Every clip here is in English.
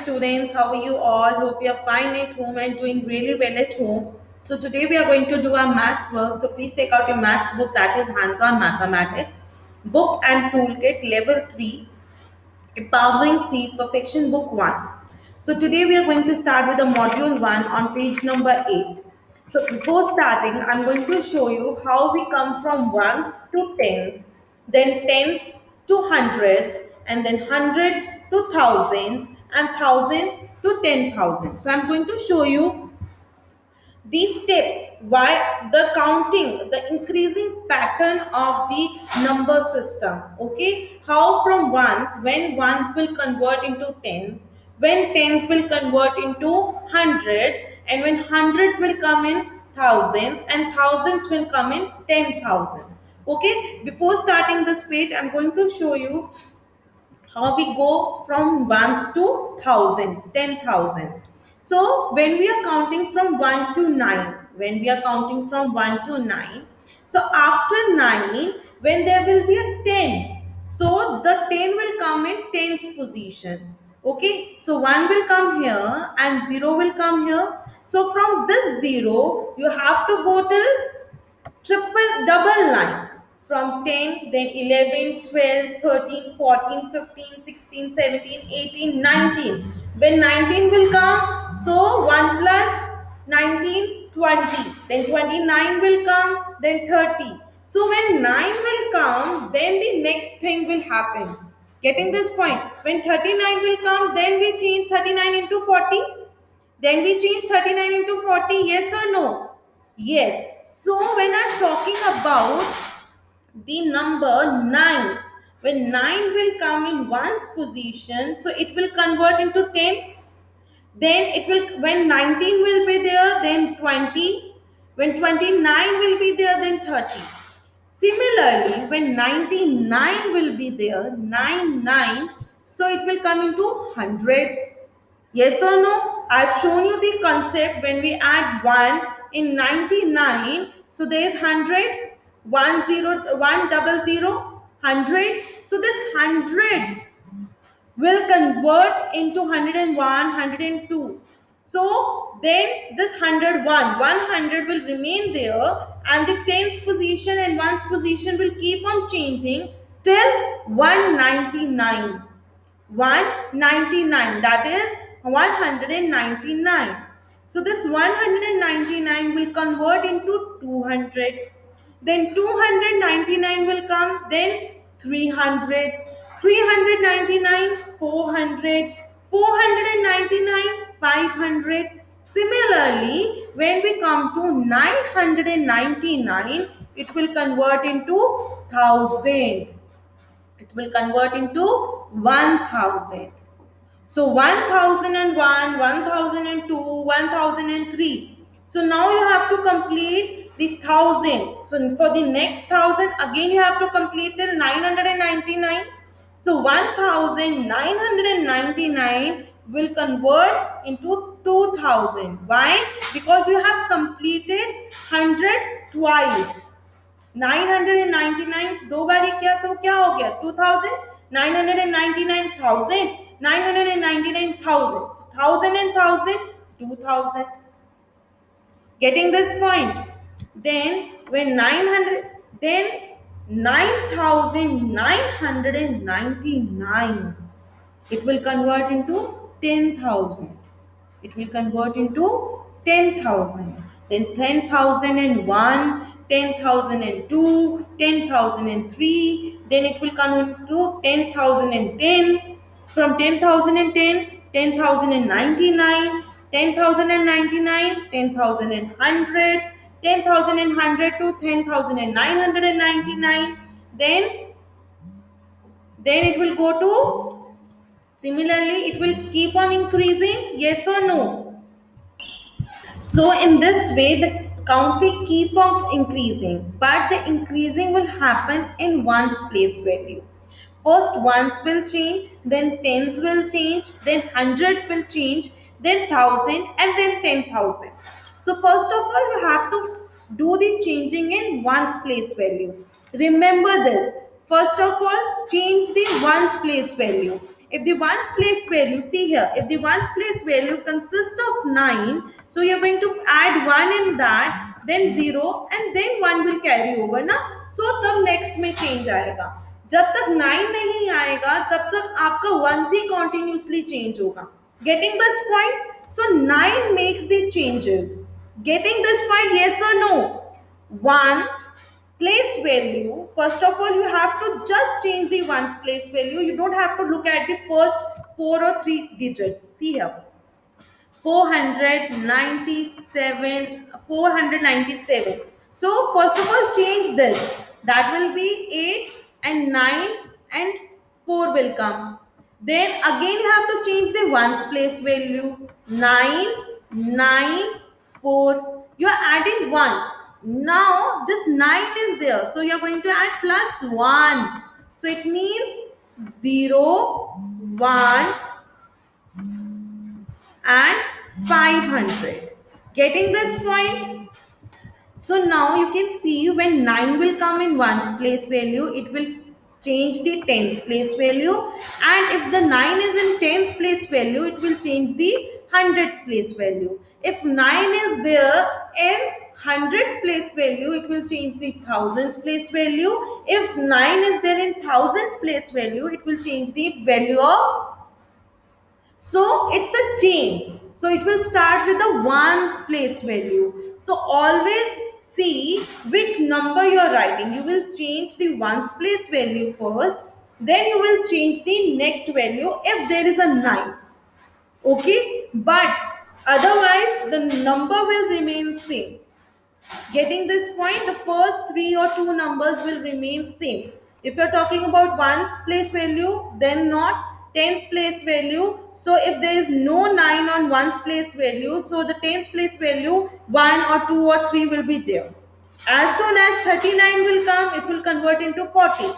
students. How are you all? Hope you are fine at home and doing really well at home. So today we are going to do our maths work. So please take out your maths book, that is Hands-on Mathematics book and toolkit level 3, Empowering C Perfection book 1. So today we are going to start with the module 1 on page number 8. So before starting, I'm going to show you how we come from ones to tens, then tens to hundreds, and then hundreds to thousands, and thousands to 10,000. So I'm going to show you these steps, why the counting, the increasing pattern of the number system. Okay, how from ones, when ones will convert into tens, when tens will convert into hundreds, and when hundreds will come in thousands, and thousands will come in 10,000s. Okay, before starting this page, I'm going to show you how we go from ones to thousands, 10,000s. So when we are counting from 1 to 9, when we are counting from 1 to 9, so after 9, when there will be a 10, so the 10 will come in tens positions. Okay, so 1 will come here and 0 will come here. So from this 0, you have to go till triple double line from 10, then 11, 12, 13, 14, 15, 16, 17, 18, 19. When 19 will come, so 1 plus 19, 20. Then 29 will come, then 30. So when 9 will come, then the next thing will happen. Getting this point? When 39 will come, then we change 39 into 40. Then we change 39 into 40, yes or no? Yes. So when I'm talking about the number 9, when 9 will come in one's position, so it will convert into 10. Then it will, when 19 will be there, then 20. When 29 will be there, then 30. Similarly, when 99 will be there, 99, so it will come into 100. Yes or no? I've shown you the concept when we add 1 in 99. So there is 100, 100. So this 100 will convert into 101, 102. So then this 100 will remain there, and the tens position and ones position will keep on changing till 199. 199, that is 199. So this 199 will convert into 200. Then 299 will come, then 300, 399, 400, 499, 500. Similarly, when we come to 999, it will convert into 1000. It will convert into 1000. So 1001, 1002, 1003. So now you have to complete the 1000. So for the next 1000, again you have to complete till 999. So 1999 will convert into 2000. Why? Because you have completed 100 twice. 999 दो बारी किया तो क्या हो गया 2000, 999,000, 999,000, 1000 and 1000, 2000. Getting this point? Then when 900, then 9,999, it will convert into 10,000. It will convert into 10,000. Then 10,001, 10,002, 10,003. Then it will convert to 10,010. From 10,010, 10,099, 10,099, 10,100, 10,100 to 10,999. Then it will go to, similarly it will keep on increasing, yes or no? So in this way, the counting keep on increasing, but the increasing will happen in ones place value. First ones will change, then tens will change, then hundreds will change, then thousand, and then 10,000. So first of all, you have to do the changing in ones place value. Remember this. First of all, change the ones place value. If the ones place value, see here, if the ones place value consists of 9, so you're going to add 1 in that, then 0, and then 1 will carry over ना. So तब next में change आएगा. जब तक 9 नहीं आएगा तब तक आपका 1 ही continuously change होगा. Getting this point? So 9 makes the changes. Getting this point, yes or no? Ones place value, first of all you have to just change the ones place value. You don't have to look at the first 4 or 3 digits. See here, 497, 497. So first of all change this, that will be 8 and 9 and 4 will come. Then again you have to change the ones place value, 9 9 4. You are adding 1. Now this 9 is there, so you are going to add plus 1. So it means 0 1 and 500. Getting this point? So now you can see when 9 will come in ones place value, it will change the tens place value, and if the 9 is in tens place value, it will change the hundreds place value. If 9 is there in hundreds place value, it will change the thousands place value. If 9 is there in thousands place value, it will change the value of. So it's a chain. So it will start with the ones place value. So always see which number you are writing. You will change the ones place value first. Then you will change the next value if there is a 9. Okay. But otherwise the number will remain same. Getting this point, the first 3 or 2 numbers will remain same. If you're talking about ones place value, then not tens place value. So if there is no 9 on ones place value, so the tens place value 1 or 2 or 3 will be there. As soon as 39 will come, it will convert into 40.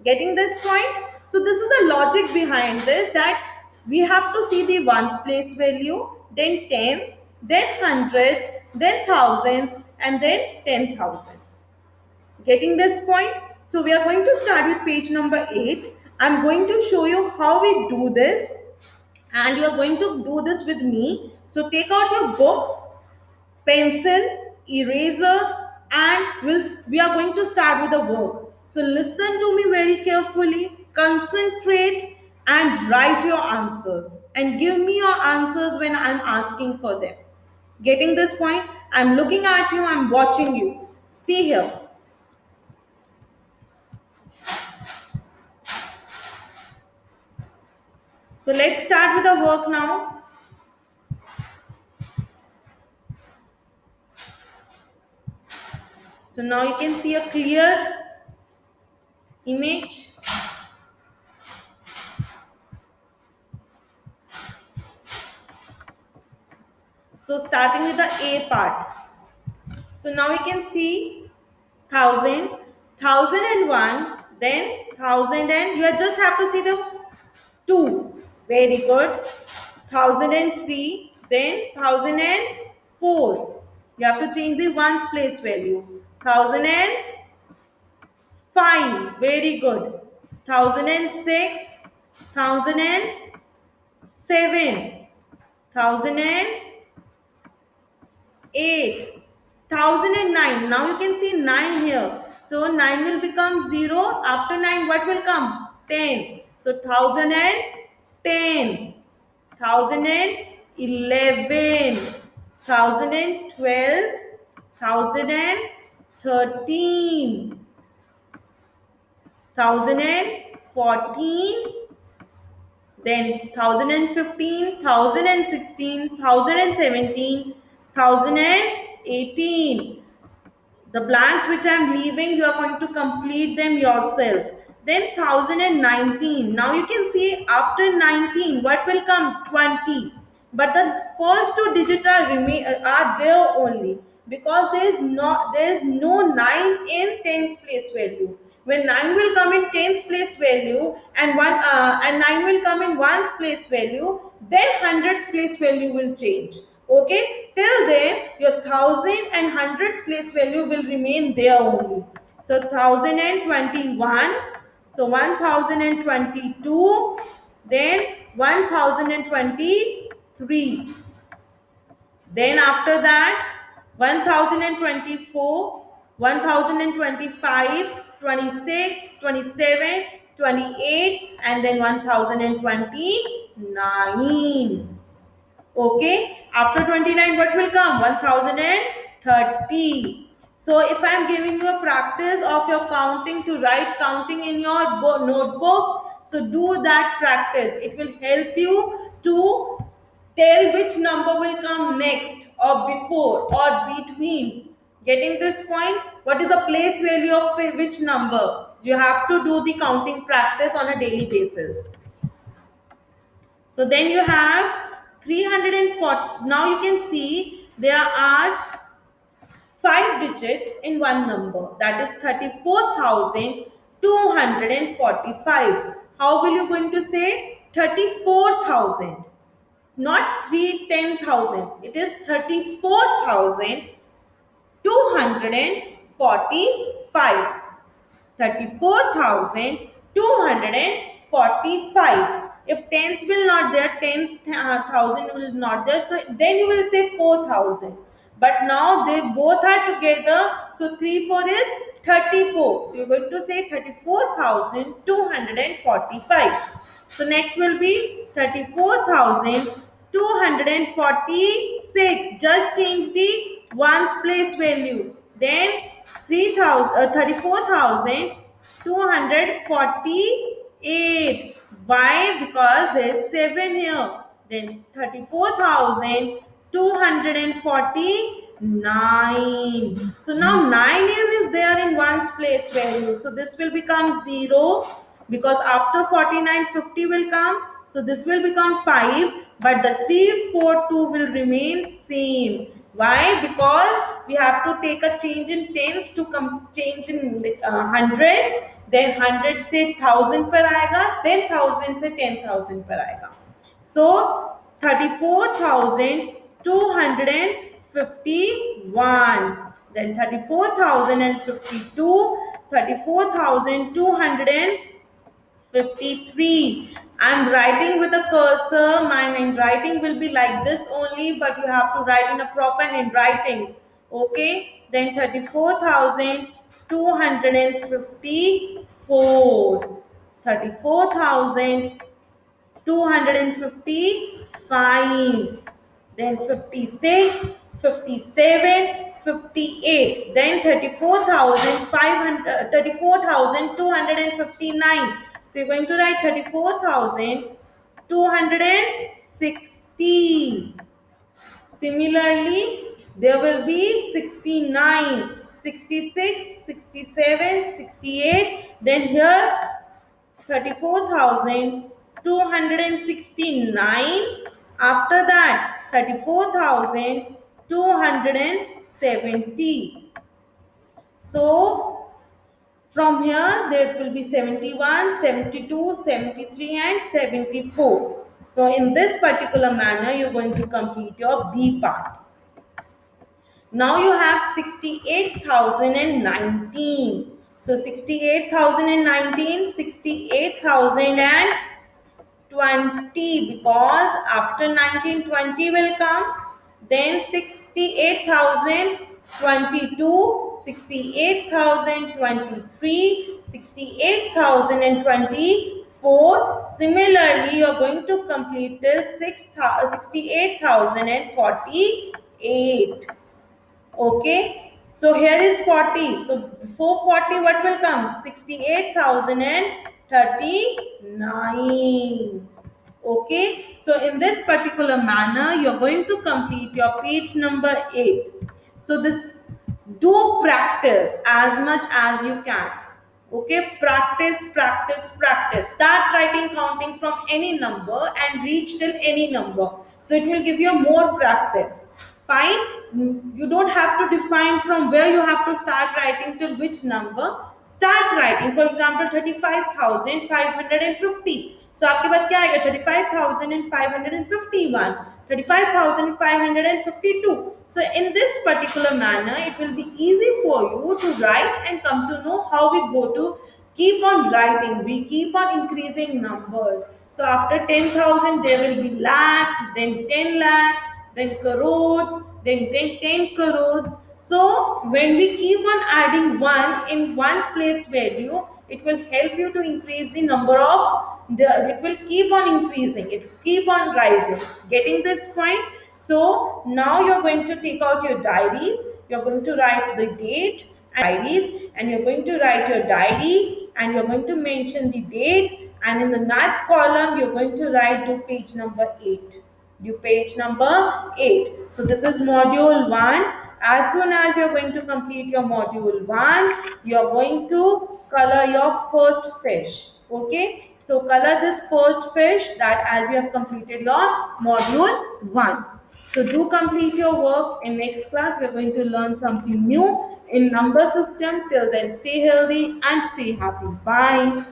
Getting this point? So this is the logic behind this, that we have to see the ones place value, then tens, then hundreds, then thousands, and then 10,000s. Getting this point? So we are going to start with page number 8. I'm going to show you how we do this, and you are going to do this with me. So take out your books, pencil, eraser, and we are going to start with the work. So listen to me very carefully, concentrate, and write your answers, and give me your answers when I'm asking for them. Getting this point? I'm looking at you, I'm watching you. See here. So let's start with the work now. So now you can see a clear image. So starting with the A part. So now you can see 1000, 1001, then 1000, and you just have to see the 2. Very good. 1003, then 1004. You have to change the ones place value. 1005. Very good. 1006, 1007, 1008, 1009. Now you can see 9 here. So 9 will become 0. After 9, what will come? 10. So 1010, 1011, 1012, 1013, 1014, then 1015, 1016, 1017, 1018. The blanks which I am leaving, you are going to complete them yourself. Then 1019. Now you can see after 19, what will come? 20. But the first 2 digits are there only, because there is no 9 in tens place value. When 9 will come in tens place value, and 9 will come in ones place value, then hundreds place value will change. Okay, till then your thousand and hundreds place value will remain there only. So 1021, so 1022, then 1023, then after that 1024, 1025, 26, 27, 28, and then 1029. Okay, after 29 what will come? 1030. So if I am giving you a practice of your counting, to write counting in your notebooks, so do that practice. It will help you to tell which number will come next or before or between. Getting this point? What is the place value of which number? You have to do the counting practice on a daily basis. So then you have 340. Now you can see there are 5 digits in one number, that is 34,245. How will you going to say 34,000? Not 310,000. It is 34,245. 34,245. If tens will not there, 10,000 will not there, so then you will say 4,000. But now they both are together, so 3 4 is 34. So you're going to say 34,245. So next will be 34,246. Just change the ones place value. Then 34,248. Why? Because there is 7 here. Then 34,249. So now 9 is there in ones place value. So this will become 0, because after 49 50 will come. So this will become 5, but the 3 4 2 will remain same. Why? Because we have to take a change in tens to change in hundreds. Then 100 से 1000 पर आएगा, then 1000 से 10,000 पर आएगा. So 34,251, then 34,052, 34,253. I'm writing with a cursor. My handwriting will be like this only, but you have to write in a proper handwriting. Okay, then 34,254, 34,255, then 56, 57, 58, then 34,259. So you're going to write 34,260. Similarly, there will be 69, 66, 67, 68. Then here 34,269. After that 34,270. So from here there will be 71, 72, 73 and 74. So in this particular manner you are going to complete your B part. Now you have 68,019. So 68,019, 68,020, because after 1920 will come. Then 68,022, 68,023, 68,024. Similarly, you are going to complete till 68,048. Okay, so here is 40. So before 40 what will come? 68,039. Okay, so in this particular manner you are going to complete your page number 8. So this, do practice as much as you can. Okay, practice, practice, practice. Start writing counting from any number and reach till any number. So it will give you more practice. Fine. You don't have to define from where you have to start writing till which number. Start writing. For example, 35,550. So आपके पास क्या आएगा? 35,551, 35,552. So in this particular manner, it will be easy for you to write and come to know how we go to keep on writing. We keep on increasing numbers. So after 10,000, there will be lakh, then 10 lakh, then crores, then 10 crores. So when we keep on adding 1 in one's place value, it will help you to increase the number of it will keep on increasing, it will keep on rising. Getting this point? So now you're going to take out your diaries, you're going to write the date and diaries, and you're going to write your diary and you're going to mention the date, and in the maths column you're going to write do page number 8. Do page number 8. So this is module 1. As soon as you're going to complete your module 1, you're going to color your first fish. Okay, so color this first fish that as you have completed your module 1. So do complete your work. In next class, we are going to learn something new in number system. Till then, stay healthy and stay happy. Bye.